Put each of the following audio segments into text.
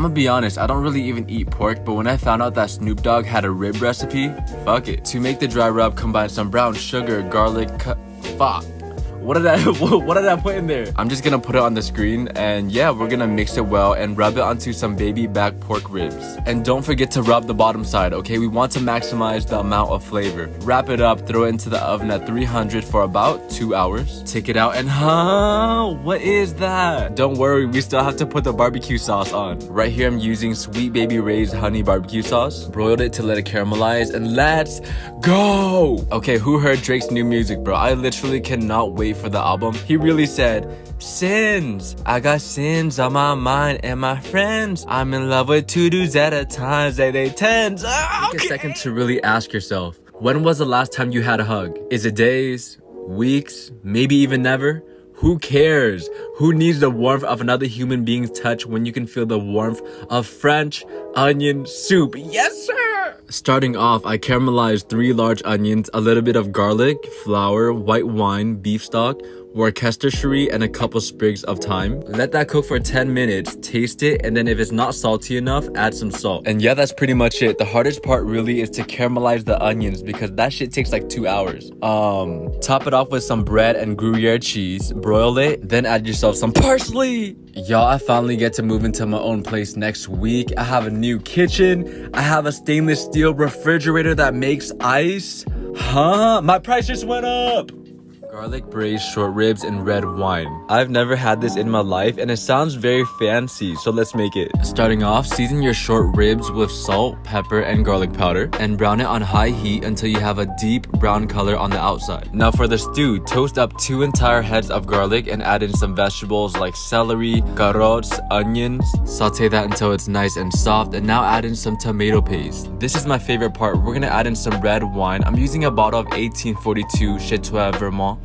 I'm gonna be honest, I don't really even eat pork, but when I found out that Snoop Dogg had a rib recipe, fuck it. To make the dry rub, combine some brown sugar, garlic, fuck. What did I put in there? I'm just gonna put it on the screen, and yeah, we're gonna mix it well and rub it onto some baby back pork ribs. And don't forget to rub the bottom side, okay? We want to maximize the amount of flavor. Wrap it up, throw it into the oven at 300 for about 2 hours. Take it out and what is that? Don't worry, we still have to put the barbecue sauce on. Right here I'm using Sweet Baby Ray's honey barbecue sauce. Broiled it to let it caramelize, and let's go! Okay, who heard Drake's new music, bro? I literally cannot wait for the album. He really said, sins, I got sins on my mind and my friends. I'm in love with 2 dudes at a time, say they tens. Okay. Take a second to really ask yourself, when was the last time you had a hug? Is it days, weeks, maybe even never? Who cares? Who needs the warmth of another human being's touch when you can feel the warmth of French onion soup? Yes, sir! Starting off, I caramelized 3 large onions, a little bit of garlic, flour, white wine, beef stock, Worcestershire, and a couple sprigs of thyme. Let that cook for 10 minutes, taste it, and then if it's not salty enough, add some salt. And yeah, that's pretty much it. The hardest part really is to caramelize the onions because that shit takes like 2 hours. Top it off with some bread and Gruyere cheese, broil it, then add yourself some parsley. Y'all, I finally get to move into my own place next week. I have a new kitchen. I have a stainless steel refrigerator that makes ice. My price just went up. Garlic braised short ribs and red wine. I've never had this in my life and it sounds very fancy, so let's make it. Starting off, season your short ribs with salt, pepper, and garlic powder and brown it on high heat until you have a deep brown color on the outside. Now for the stew, toast up 2 entire heads of garlic and add in some vegetables like celery, carrots, onions. Saute that until it's nice and soft, and now add in some tomato paste. This is my favorite part. We're gonna add in some red wine. I'm using a bottle of 1842 Chateau Vermont.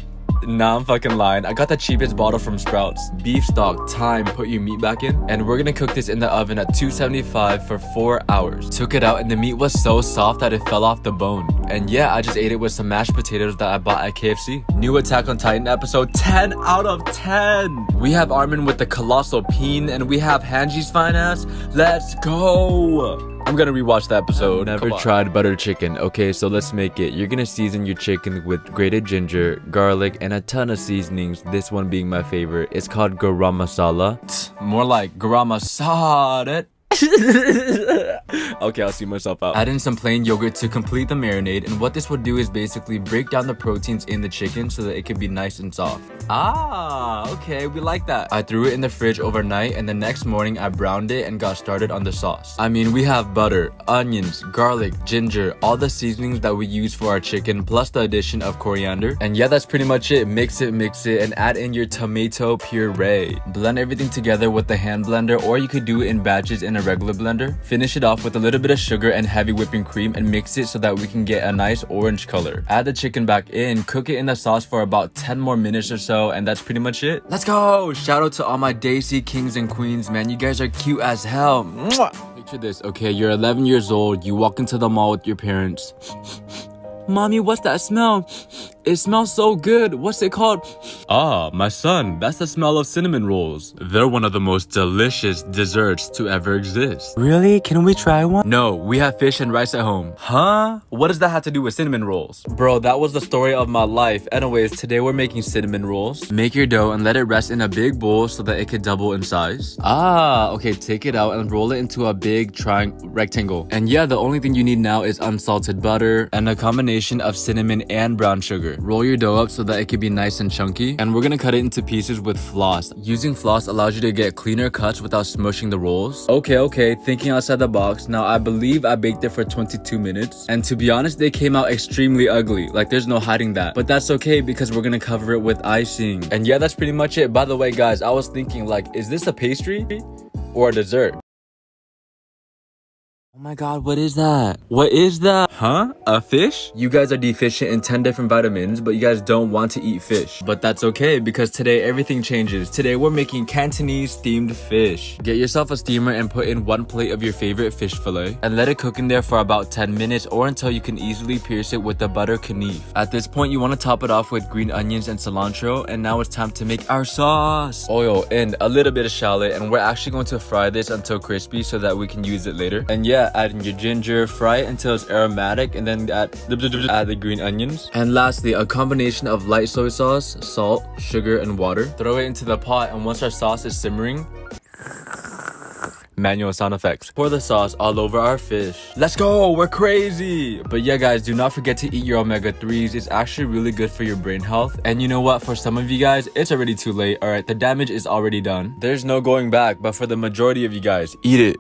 Nah, I'm fucking lying. I got the cheapest bottle from Sprouts. Beef stock, thyme, put your meat back in. And we're gonna cook this in the oven at 275 for 4 hours. Took it out and the meat was so soft that it fell off the bone. And yeah, I just ate it with some mashed potatoes that I bought at KFC. New Attack on Titan episode, 10 out of 10. We have Armin with the colossal peen, and we have Hanji's fine ass. Let's go. I'm gonna rewatch the episode. Never tried butter chicken. Okay, so let's make it. You're gonna season your chicken with grated ginger, garlic, and a ton of seasonings. This one being my favorite. It's called garam masala. More like garam masala. Okay, I'll see myself out. Add in some plain yogurt to complete the marinade, and what this would do is basically break down the proteins in the chicken so that it can be nice and soft. Okay, we like that. I threw it in the fridge overnight, and the next morning I browned it and got started on the sauce. I mean, we have butter, onions, garlic, ginger, all the seasonings that we use for our chicken, plus the addition of coriander. And yeah, that's pretty much it. Mix it, and add in your tomato puree. Blend everything together with the hand blender, or you could do it in batches in a regular blender. Finish it off with a little bit of sugar and heavy whipping cream and mix it so that we can get a nice orange color. Add the chicken back in, cook it in the sauce for about 10 more minutes or so, and that's pretty much it. Let's go! Shout out to all my Daisy kings and queens, man. You guys are cute as hell. Mwah! Picture this, okay? You're 11 years old, you walk into the mall with your parents. Mommy, what's that smell? It smells so good. What's it called? My son, that's the smell of cinnamon rolls. They're one of the most delicious desserts to ever exist. Really? Can we try one? No, we have fish and rice at home. What does that have to do with cinnamon rolls? Bro, that was the story of my life. Anyways, today we're making cinnamon rolls. Make your dough and let it rest in a big bowl so that it could double in size. Okay, take it out and roll it into a big rectangle. And yeah, the only thing you need now is unsalted butter and a combination of cinnamon and brown sugar. Roll your dough up so that it can be nice and chunky, and we're gonna cut it into pieces with floss. Using floss allows you to get cleaner cuts without smushing the rolls. Okay, thinking outside the box. Now I believe I baked it for 22 minutes, and to be honest, they came out extremely ugly. Like, there's no hiding that, but that's okay because we're gonna cover it with icing. And yeah, that's pretty much it. By the way, guys, I was thinking, like, is this a pastry or a dessert? Oh my god, what is that? What is that? Huh? A fish? You guys are deficient in 10 different vitamins, but you guys don't want to eat fish. But that's okay, because today everything changes. Today we're making Cantonese themed fish. Get yourself a steamer and put in 1 plate of your favorite fish fillet and let it cook in there for about 10 minutes or until you can easily pierce it with the butter knife. At this point, you want to top it off with green onions and cilantro, and now it's time to make our sauce. Oil and a little bit of shallot, and we're actually going to fry this until crispy so that we can use it later. And yeah, add in your ginger, fry it until it's aromatic, and then add the green onions. And lastly, a combination of light soy sauce, salt, sugar, and water. Throw it into the pot, and once our sauce is simmering, manual sound effects, pour the sauce all over our fish. Let's go, we're crazy. But yeah guys, do not forget to eat your omega-3s. It's actually really good for your brain health. And you know what, for some of you guys, it's already too late. All right, the damage is already done. There's no going back, but for the majority of you guys, eat it.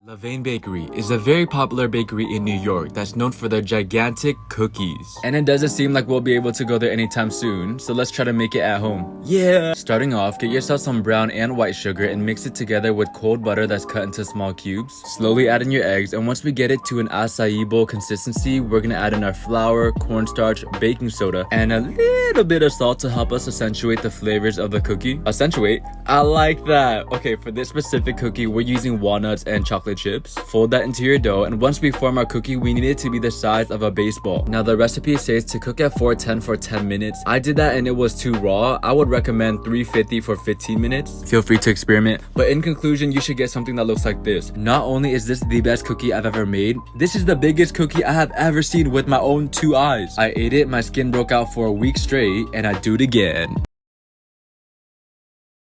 Levain Bakery is a very popular bakery in New York that's known for their gigantic cookies. And it doesn't seem like we'll be able to go there anytime soon, so let's try to make it at home. Yeah! Starting off, get yourself some brown and white sugar and mix it together with cold butter that's cut into small cubes. Slowly add in your eggs, and once we get it to an acai bowl consistency, we're gonna add in our flour, cornstarch, baking soda, and a little bit of salt to help us accentuate the flavors of the cookie. Accentuate? I like that! Okay, for this specific cookie, we're using walnuts and chocolate chips. Fold that into your dough, and once we form our cookie, we need it to be the size of a baseball. Now the recipe says to cook at 410 for 10 minutes. I did that and it was too raw. I would recommend 350 for 15 minutes. Feel free to experiment. But in conclusion, you should get something that looks like this. Not only is this the best cookie I've ever made, this is the biggest cookie I have ever seen with my own 2 eyes. I ate it, my skin broke out for a week straight, and I'd do it again.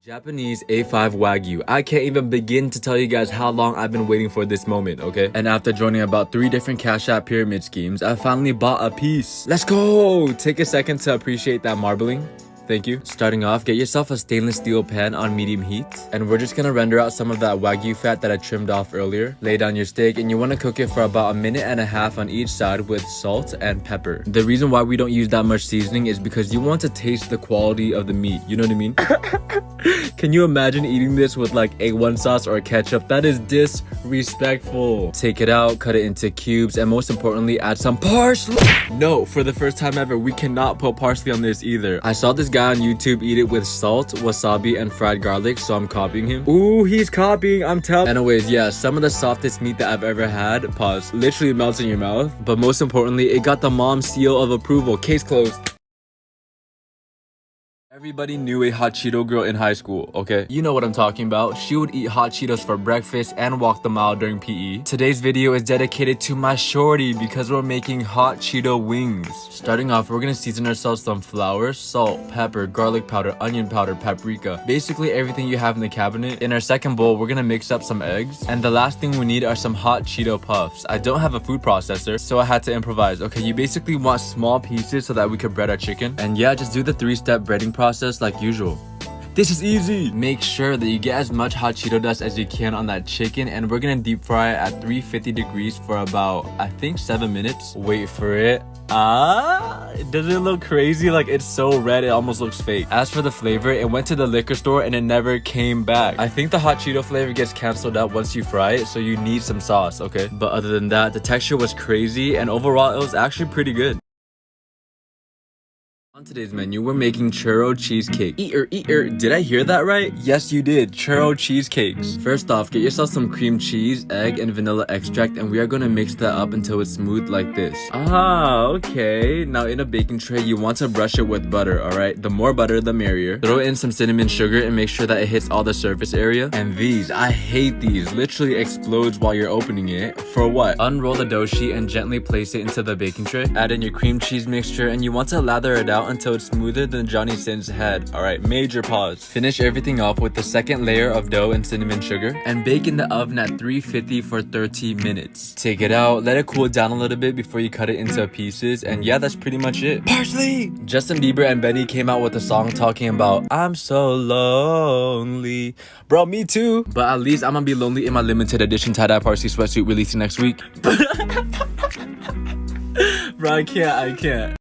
Japanese A5 Wagyu. I can't even begin to tell you guys how long I've been waiting for this moment, okay? And after joining about 3 different Cash App pyramid schemes, I finally bought a piece. Let's go! Take a second to appreciate that marbling. Thank you. Starting off, get yourself a stainless steel pan on medium heat, and we're just gonna render out some of that Wagyu fat that I trimmed off earlier. Lay down your steak, and you want to cook it for about 1.5 minutes on each side with salt and pepper. The reason why we don't use that much seasoning is because you want to taste the quality of the meat, you know what I mean? Can you imagine eating this with like A1 sauce or ketchup? That is disrespectful. Take it out, cut it into cubes, and most importantly, add some parsley. No, for the first time ever, we cannot put parsley on this either. I saw this guy on YouTube eat it with salt, wasabi, and fried garlic, so I'm copying him. Ooh, he's copying, I'm telling. Anyways, yeah, some of the softest meat that I've ever had, pause, literally melts in your mouth. But most importantly, it got the mom seal of approval. Case closed. Everybody knew a hot Cheeto girl in high school, okay? You know what I'm talking about. She would eat hot Cheetos for breakfast and walk the mile during PE. Today's video is dedicated to my shorty because we're making hot Cheeto wings. Starting off, we're gonna season ourselves some flour, salt, pepper, garlic powder, onion powder, paprika. Basically everything you have in the cabinet. In our second bowl, we're gonna mix up some eggs. And the last thing we need are some hot Cheeto puffs. I don't have a food processor, so I had to improvise. Okay, you basically want small pieces so that we could bread our chicken. And yeah, just do the 3-step breading process like usual. This is easy. Make sure that you get as much hot Cheeto dust as you can on that chicken, and we're gonna deep fry it at 350 degrees for about, I think, 7 minutes. Wait for it. Does it look crazy? Like, it's so red it almost looks fake. As for the flavor, it went to the liquor store and it never came back. I think the hot Cheeto flavor gets canceled out once you fry it, so you need some sauce, okay? But other than that, the texture was crazy, and overall it was actually pretty good. On today's menu, we're making churro cheesecake. Eater. Did I hear that right? Yes, you did. Churro cheesecakes. First off, get yourself some cream cheese, egg, and vanilla extract, and we are going to mix that up until it's smooth like this. Okay. Now in a baking tray, you want to brush it with butter, alright? The more butter, the merrier. Throw in some cinnamon sugar and make sure that it hits all the surface area. And these, I hate these, literally explodes while you're opening it. For what? Unroll the dough sheet and gently place it into the baking tray. Add in your cream cheese mixture, and you want to lather it out until it's smoother than Johnny Sin's head. Alright, major pause. Finish everything off with the second layer of dough and cinnamon sugar, and bake in the oven at 350 for 30 minutes. Take it out, let it cool down a little bit before you cut it into pieces, and yeah, that's pretty much it. Parsley! Justin Bieber and Benny came out with a song talking about, I'm so lonely. Bro, me too. But at least I'm gonna be lonely in my limited edition tie-dye parsley sweatsuit releasing next week. Bro, I can't.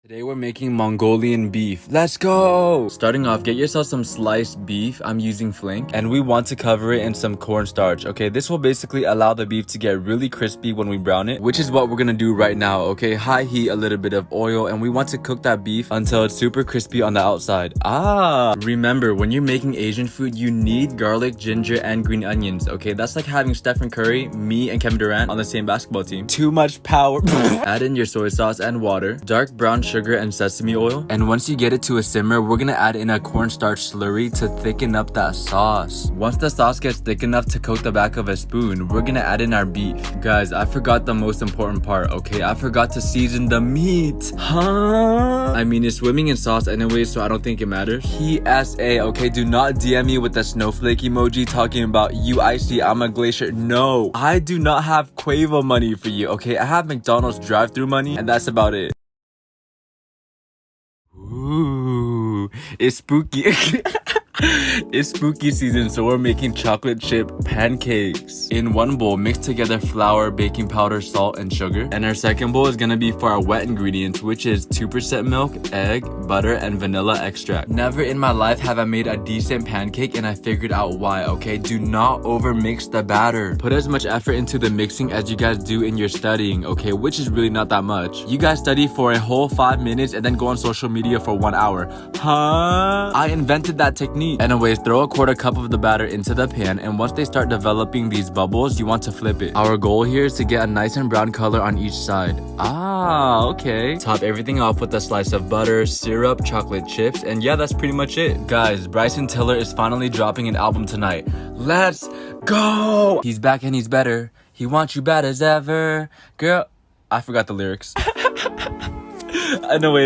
Today we're making Mongolian beef. Let's go! Starting off, get yourself some sliced beef. I'm using flank. And we want to cover it in some cornstarch, okay? This will basically allow the beef to get really crispy when we brown it, which is what we're gonna do right now, okay? High heat, a little bit of oil, and we want to cook that beef until it's super crispy on the outside. Remember, when you're making Asian food, you need garlic, ginger, and green onions, okay? That's like having Stephen Curry, me, and Kevin Durant on the same basketball team. Too much power. Add in your soy sauce and water, dark brown sugar, and sesame oil. And once you get it to a simmer, we're gonna add in a cornstarch slurry to thicken up that sauce. Once the sauce gets thick enough to coat the back of a spoon, we're gonna add in our beef. Guys, I forgot the most important part, okay? I forgot to season the meat. I mean, it's swimming in sauce anyway, so I don't think it matters. PSA, okay? Do not DM me with the snowflake emoji talking about you icy, I'm a glacier. No, I do not have Quavo money for you, okay? I have McDonald's drive-thru money, and that's about it. Ooh, it's spooky. It's spooky season, so we're making chocolate chip pancakes. In one bowl, mix together flour, baking powder, salt, and sugar. And our second bowl is gonna be for our wet ingredients, which is 2% milk, egg, butter, and vanilla extract. Never in my life have I made a decent pancake, and I figured out why, okay? Do not over mix the batter. Put as much effort into the mixing as you guys do in your studying, okay? Which is really not that much. You guys study for a whole 5 minutes and then go on social media for 1 hour. I invented that technique. Anyways, throw a 1/4 cup of the batter into the pan, and once they start developing these bubbles, you want to flip it. Our goal here is to get a nice and brown color on each side. Okay. Top everything off with a slice of butter, syrup, chocolate chips, and yeah, that's pretty much it. Guys, Bryson Tiller is finally dropping an album tonight. Let's go! He's back and he's better. He wants you bad as ever. Girl, I forgot the lyrics. Anyways.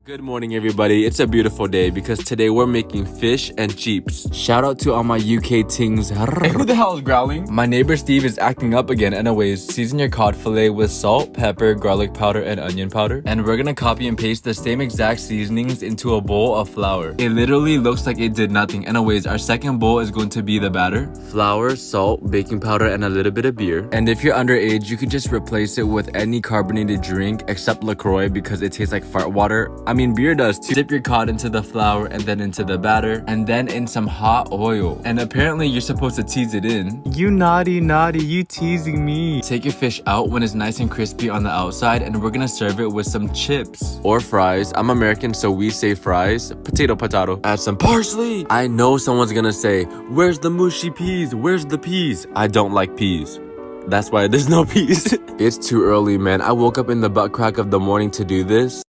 Good morning, everybody. It's a beautiful day because today we're making fish and chips. Shout out to all my UK tings. Hey, who the hell is growling? My neighbor Steve is acting up again. Anyways, season your cod fillet with salt, pepper, garlic powder, and onion powder. And we're gonna copy and paste the same exact seasonings into a bowl of flour. It literally looks like it did nothing. Anyways, our second bowl is going to be the batter. Flour, salt, baking powder, and a little bit of beer. And if you're underage, you could just replace it with any carbonated drink except LaCroix because it tastes like fart water. I mean, beer does too. Dip your cod into the flour and then into the batter and then in some hot oil. And apparently you're supposed to tease it in. You naughty, you teasing me. Take your fish out when it's nice and crispy on the outside, and we're gonna serve it with some chips. Or fries. I'm American, so we say fries. Potato. Add some parsley. I know someone's gonna say, where's the mushy peas? Where's the peas? I don't like peas. That's why there's no peas. It's too early, man. I woke up in the butt crack of the morning to do this.